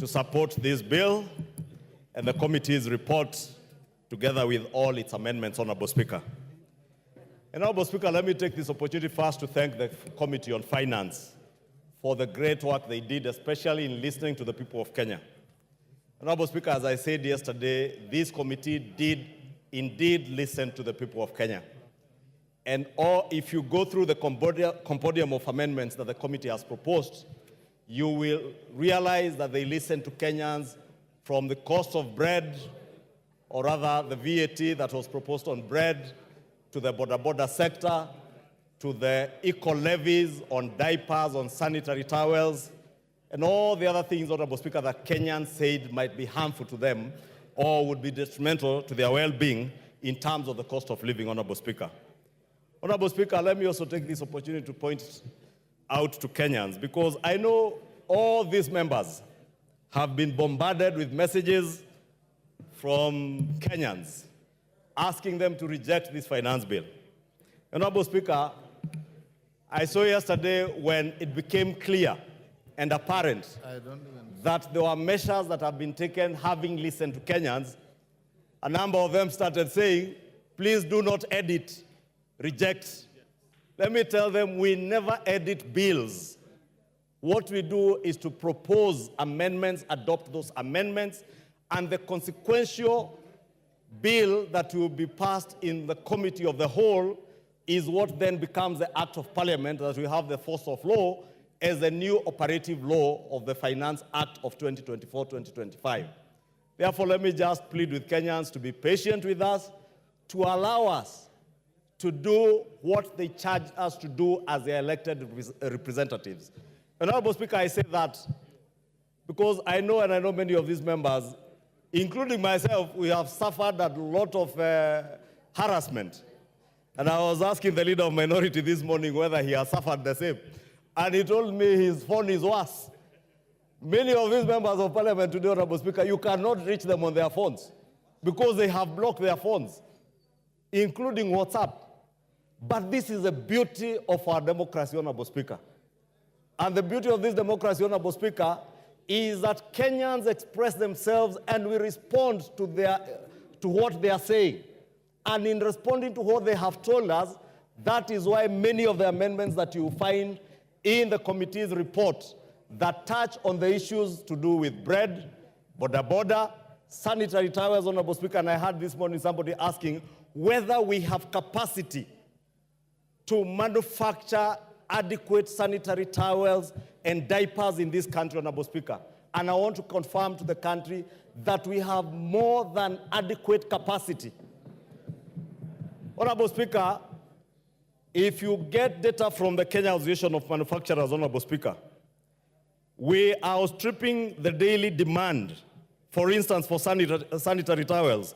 to support this bill and the committee's report together with all its amendments, Honorable Speaker. And Honorable Speaker, let me take this opportunity first to thank the Committee on Finance for the great work they did, especially in listening to the people of Kenya. Honorable Speaker, as I said yesterday, this committee did indeed listen to the people of Kenya. And if you go through the compendium of amendments that the committee has proposed, you will realize that they listened to Kenyans from the cost of bread, or rather the VAT that was proposed on bread, to the border sector, to the equal levies on diapers, on sanitary towels, and all the other things, Honorable Speaker, that Kenyans said might be harmful to them or would be detrimental to their well-being in terms of the cost of living, Honorable Speaker. Honorable Speaker, let me also take this opportunity to point out to Kenyans, because I know all these members have been bombarded with messages from Kenyans asking them to reject this finance bill. Honorable Speaker, I saw yesterday when it became clear and apparent that there were measures that have been taken having listened to Kenyans. A number of them started saying, please do not edit, reject. Let me tell them, we never edit bills. What we do is to propose amendments, adopt those amendments, and the consequential bill that will be passed in the committee of the whole is what then becomes the act of parliament that we have the force of law as the new operative law of the Finance Act of 2024-2025. Therefore, let me just plead with Kenyans to be patient with us, to allow us to do what they charge us to do as their elected representatives. Honorable Speaker, I say that because I know, and I know many of these members, including myself, we have suffered a lot of harassment. And I was asking the leader of minority this morning whether he has suffered the same. And he told me his phone is worse. Many of these members of parliament today, Honorable Speaker, you cannot reach them on their phones because they have blocked their phones, including WhatsApp. But this is the beauty of our democracy, Honorable Speaker. And the beauty of this democracy, Honorable Speaker, is that Kenyans express themselves and we respond to what they are saying. And in responding to what they have told us, that is why many of the amendments that you find in the committee's report that touch on the issues to do with bread, border, sanitary towels, Honorable Speaker, and I heard this morning somebody asking whether we have capacity to manufacture adequate sanitary towels and diapers in this country, Honorable Speaker. And I want to confirm to the country that we have more than adequate capacity. Honorable Speaker, if you get data from the Kenya Association of Manufacturers, Honorable Speaker, we are outstripping the daily demand, for instance, for sanitary towels.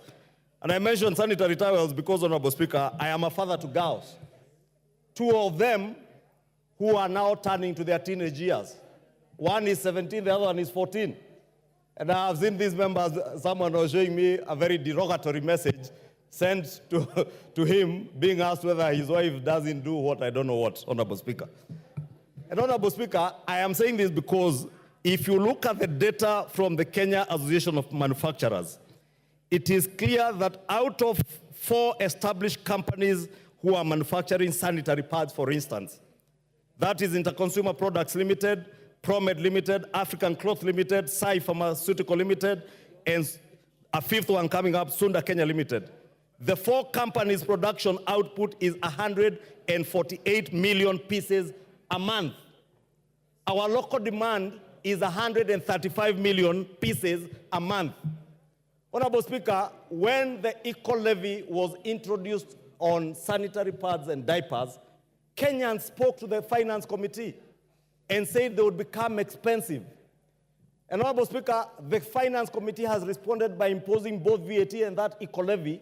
And I mentioned sanitary towels because, Honorable Speaker, I am a father to girls. Two of them who are now turning to their teenage years. One is 17, the other one is 14. And I have seen these members, someone was showing me a very derogatory message sent to him, being asked whether his wife doesn't do what, I don't know what, Honorable Speaker. And Honorable Speaker, I am saying this because if you look at the data from the Kenya Association of Manufacturers, it is clear that out of 4 established companies who are manufacturing sanitary pads, for instance, that is Interconsumer Products Limited, Promed Limited, African Cloth Limited, Sai Pharmaceutical Limited, and a 5th one coming up, Sunda Kenya Limited. The 4 companies' production output is 148 million pieces a month. Our local demand is 135 million pieces a month. Honorable Speaker, when the equal levy was introduced on sanitary pads and diapers, Kenyans spoke to the Finance Committee and said they would become expensive. And Honorable Speaker, the Finance Committee has responded by imposing both VAT and that equal levy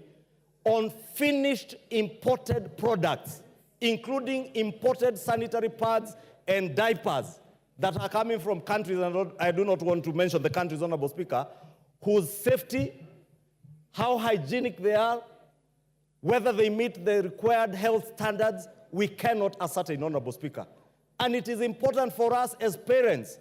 on finished imported products, including imported sanitary pads and diapers that are coming from countries, and I do not want to mention the countries, Honorable Speaker, whose safety, how hygienic they are, whether they meet the required health standards, we cannot ascertain, Honorable Speaker. And it is important for us as parents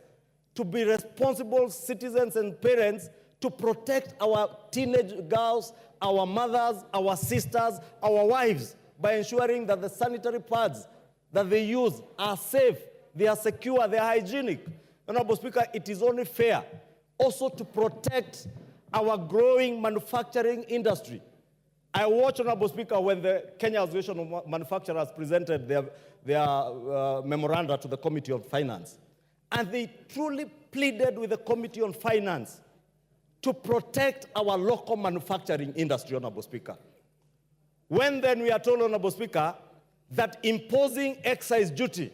to be responsible citizens and parents to protect our teenage girls, our mothers, our sisters, our wives, by ensuring that the sanitary pads that they use are safe, they are secure, they are hygienic. Honorable Speaker, it is only fair also to protect our growing manufacturing industry. I watched, Honorable Speaker, when the Kenya Association of Manufacturers presented their memoranda to the Committee on Finance. And they truly pleaded with the Committee on Finance to protect our local manufacturing industry, Honorable Speaker. When then we are told, Honorable Speaker, that imposing excise duty,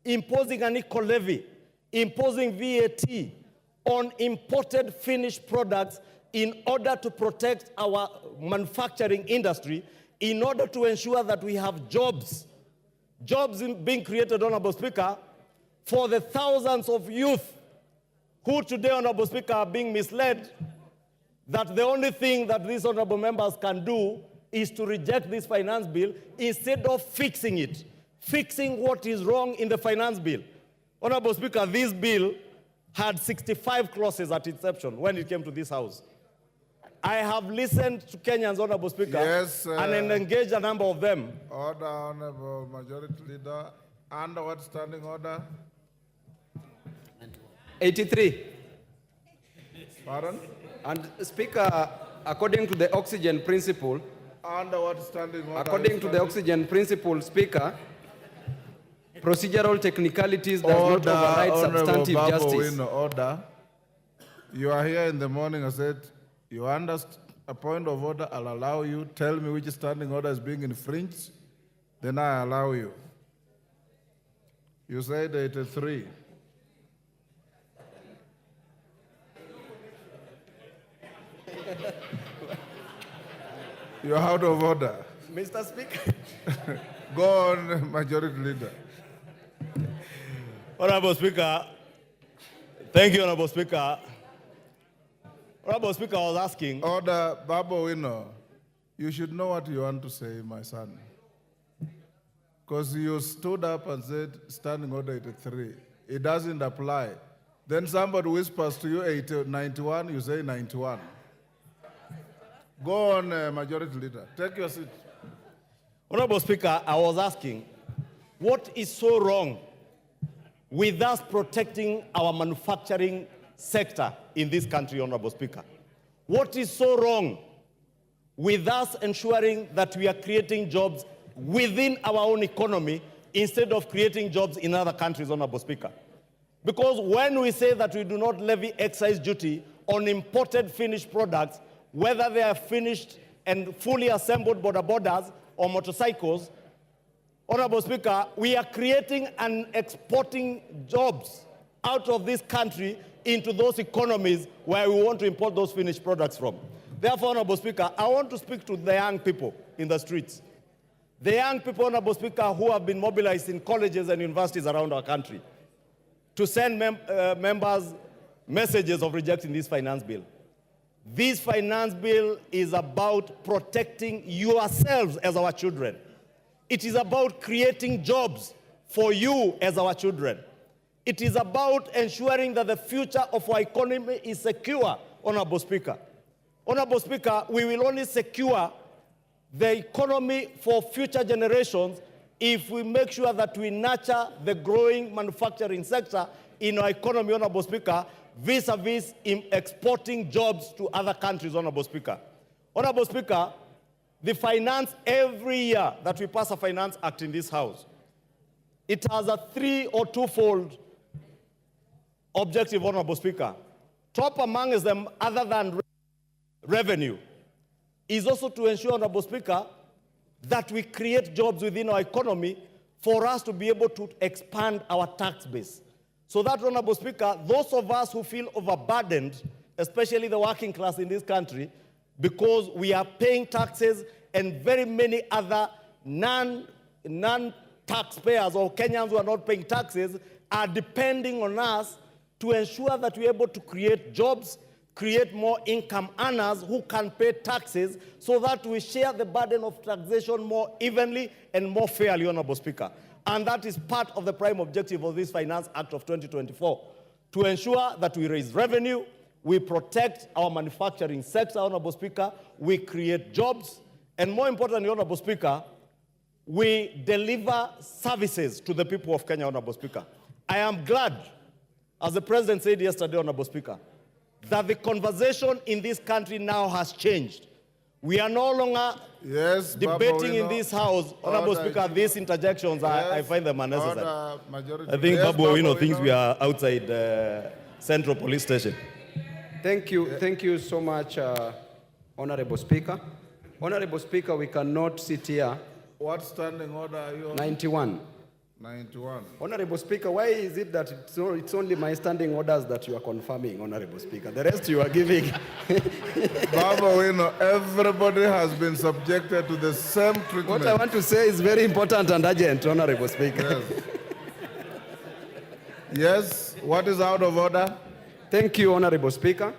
imposing an eco levy, imposing VAT on imported finished products in order to protect our manufacturing industry, in order to ensure that we have jobs being created, Honorable Speaker, for the thousands of youth who today, Honorable Speaker, are being misled that the only thing that these honorable members can do is to reject this finance bill instead of fixing it, fixing what is wrong in the finance bill. Honorable Speaker, this bill had 65 clauses at inception when it came to this House. I have listened to Kenyans, Honorable Speaker, yes, and engaged a number of them. Order, Honorable Majority Leader. Under what standing order? 83. Pardon? And Speaker, according to the oxygen principle, Under what standing order? according to the oxygen principle, Speaker, procedural technicalities does not override substantive justice. Order. You are here in the morning. I said, you understand a point of order. I'll allow you. Tell me which standing order is being infringed. Then I allow you. You said 83. You're out of order. Mr. Speaker. Go on, Majority Leader. Honorable Speaker, thank you, Honorable Speaker. Honorable Speaker, I was asking. Order, Babo Wino, you should know what you want to say, my son. Because you stood up and said, standing order 83. It doesn't apply. Then somebody whispers to you 91, you say 91. Go on, Majority Leader. Take your seat. Honorable Speaker, I was asking, what is so wrong with us protecting our manufacturing sector in this country, Honorable Speaker? What is so wrong with us ensuring that we are creating jobs within our own economy instead of creating jobs in other countries, Honorable Speaker? Because when we say that we do not levy excise duty on imported finished products, whether they are finished and fully assembled border borders or motorcycles, Honorable Speaker, we are creating and exporting jobs out of this country into those economies where we want to import those finished products from. Therefore, Honorable Speaker, I want to speak to the young people in the streets. The young people, Honorable Speaker, who have been mobilized in colleges and universities around our country to send members messages of rejecting this finance bill. This finance bill is about protecting yourselves as our children. It is about creating jobs for you as our children. It is about ensuring that the future of our economy is secure, Honorable Speaker. Honorable Speaker, we will only secure the economy for future generations if we make sure that we nurture the growing manufacturing sector in our economy, Honorable Speaker, vis-a-vis in exporting jobs to other countries, Honorable Speaker. Honorable Speaker, the finance, every year that we pass a finance act in this House, it has a three- or twofold objective, Honorable Speaker. Top among them, other than revenue, is also to ensure, Honorable Speaker, that we create jobs within our economy for us to be able to expand our tax base. So that, Honorable Speaker, those of us who feel overburdened, especially the working class in this country, because we are paying taxes and very many other non-taxpayers or Kenyans who are not paying taxes are depending on us to ensure that we're able to create jobs, create more income earners who can pay taxes so that we share the burden of taxation more evenly and more fairly, Honorable Speaker. And that is part of the prime objective of this Finance Act of 2024, to ensure that we raise revenue, we protect our manufacturing sector, Honorable Speaker, we create jobs, and more importantly, Honorable Speaker, we deliver services to the people of Kenya, Honorable Speaker. I am glad, as the President said yesterday, Honorable Speaker, that the conversation in this country now has changed. We are no longer debating in this House, Honorable Speaker, these interjections, I find them unnecessary. I think Babu Owino thinks we are outside Central Police Station. Thank you so much, Honorable Speaker. Honorable Speaker, we cannot sit here. What standing order are you on? 91. 91. Honorable Speaker, why is it that it's only my standing orders that you are confirming, Honorable Speaker? The rest you are giving. Baba Owino, everybody has been subjected to the same treatment. What I want to say is very important and urgent, Honorable Speaker. Yes. Yes, what is out of order? Thank you, Honorable Speaker.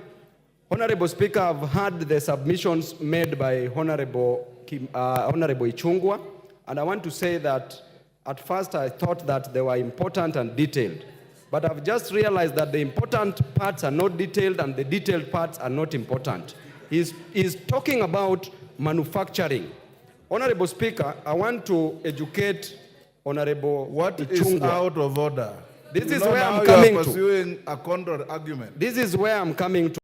Honorable Speaker, I've heard the submissions made by Honorable Ichungwa, and I want to say that at first I thought that they were important and detailed, but I've just realized that the important parts are not detailed and the detailed parts are not important. He's talking about manufacturing. Honorable Speaker, I want to educate Honorable What Ichungwa. is out of order? This You is know where now I'm you are coming to. pursuing a counter argument. This is where I'm coming to.